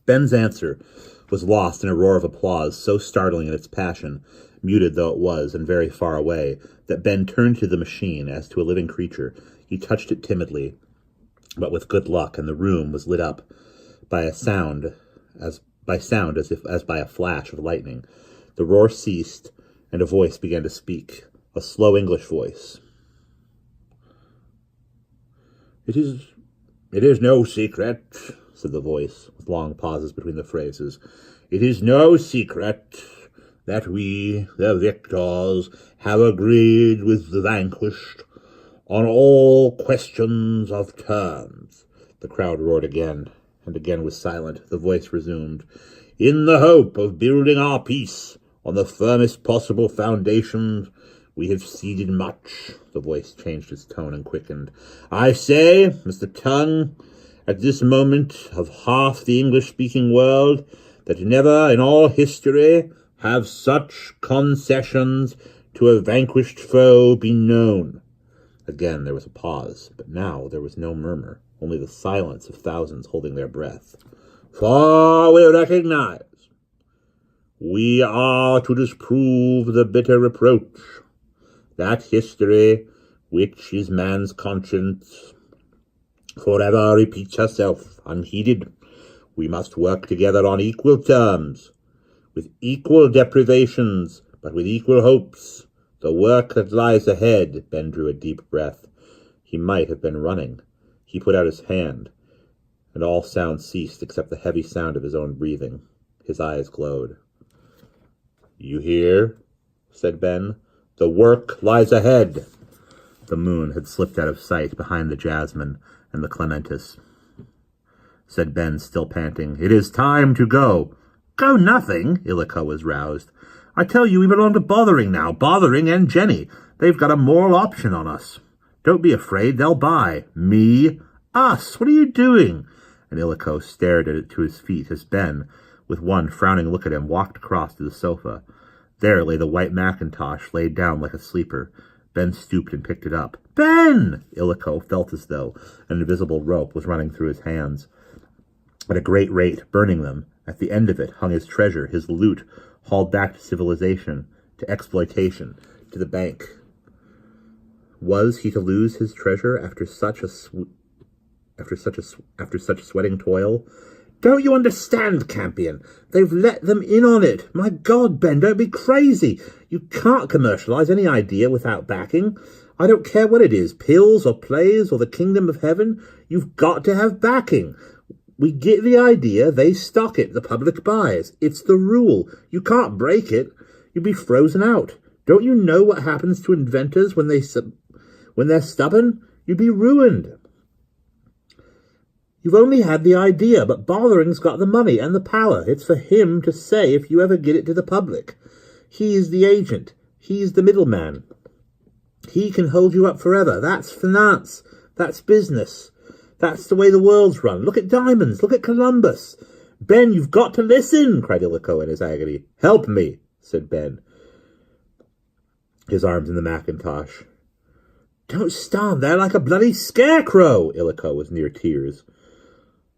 Ben's answer was lost in a roar of applause so startling in its passion, muted though it was and very far away, that Ben turned to the machine as to a living creature. He touched it timidly, but with good luck, and the room was lit up by sound as by a flash of lightning. The roar ceased, and a voice began to speak, a slow English voice. It is no secret, said the voice, with long pauses between the phrases. It is no secret that we, the victors, have agreed with the vanquished on all questions of terms. The crowd roared again, and again was silent. The voice resumed. In the hope of building our peace on the firmest possible foundations, we have ceded much. The voice changed its tone and quickened. I say, Mr. Tongue, at this moment of half the English-speaking world, that never in all history have such concessions to a vanquished foe been known. Again there was a pause, but now there was no murmur, only the silence of thousands holding their breath. For we recognize we are to disprove the bitter reproach that history, which is man's conscience, forever repeats herself unheeded. We must work together on equal terms, with equal deprivations, but with equal hopes. The work that lies ahead. Ben drew a deep breath. He might have been running. He put out his hand, and all sound ceased except the heavy sound of his own breathing. His eyes glowed. You hear? Said Ben. The work lies ahead. The moon had slipped out of sight behind the jasmine and the clematis. Said Ben, still panting. It is time to go. Go nothing, Illico was roused. I tell you, we belong to Bothering now. Bothering and Jenny. They've got a moral option on us. Don't be afraid, they'll buy. Me? Us? What are you doing? And Illico stared at it to his feet as Ben, with one frowning look at him, walked across to the sofa. There lay the white mackintosh laid down like a sleeper. Ben stooped and picked it up. Ben! Illico felt as though an invisible rope was running through his hands at a great rate, burning them. At the end of it hung his treasure, his loot, hauled back to civilization, to exploitation, to the bank. Was he to lose his treasure after such sweating toil? Don't you understand, Campion? They've let them in on it. My God, Ben, don't be crazy. You can't commercialize any idea without backing. I don't care what it is, pills or plays or the kingdom of heaven. You've got to have backing. We get the idea, they stock it, the public buys. It's the rule. You can't break it. You'd be frozen out. Don't you know what happens to inventors when they're stubborn? You'd be ruined. You've only had the idea, but Bothering's got the money and the power. It's for him to say if you ever get it to the public. He's the agent. He's the middleman. He can hold you up forever. That's finance. That's business. That's the way the world's run. Look at diamonds. Look at Columbus. Ben, you've got to listen, cried Illico in his agony. Help me, said Ben, his arms in the mackintosh. Don't stand there like a bloody scarecrow. Illico was near tears.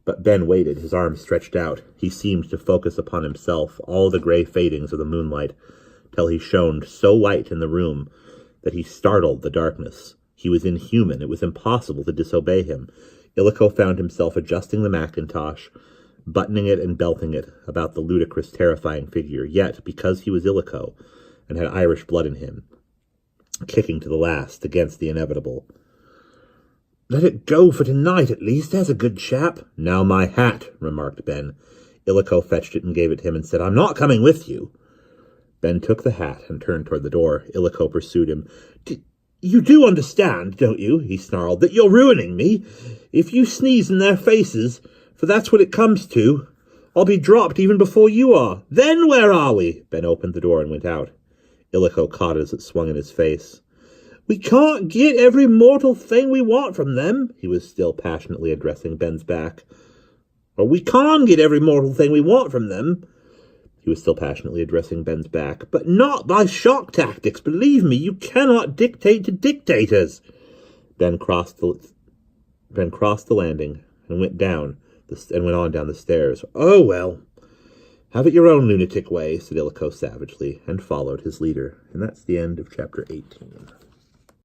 But Ben waited, his arms stretched out. He seemed to focus upon himself, all the grey fadings of the moonlight, till he shone so white in the room that he startled the darkness. He was inhuman. It was impossible to disobey him. Illico found himself adjusting the mackintosh, buttoning it and belting it about the ludicrous, terrifying figure. Yet, because he was Illico and had Irish blood in him, kicking to the last against the inevitable. Let it go for tonight, at least. There's a good chap. Now my hat, remarked Ben. Illico fetched it and gave it to him and said, I'm not coming with you. Ben took the hat and turned toward the door. Illico pursued him. You do understand, don't you, he snarled, that you're ruining me? If you sneeze in their faces, for that's what it comes to, I'll be dropped even before you are. Then where are we? Ben opened the door and went out. Illico caught it as it swung in his face. We can't get every mortal thing we want from them, he was still passionately addressing Ben's back. Or we can get every mortal thing we want from them, he was still passionately addressing Ben's back, but not by shock tactics. Believe me, you cannot dictate to dictators. Ben crossed the landing and went down and went on down the stairs. "Oh, well, have it your own lunatic way," said Illico savagely, and followed his leader. And that's the end of chapter 18.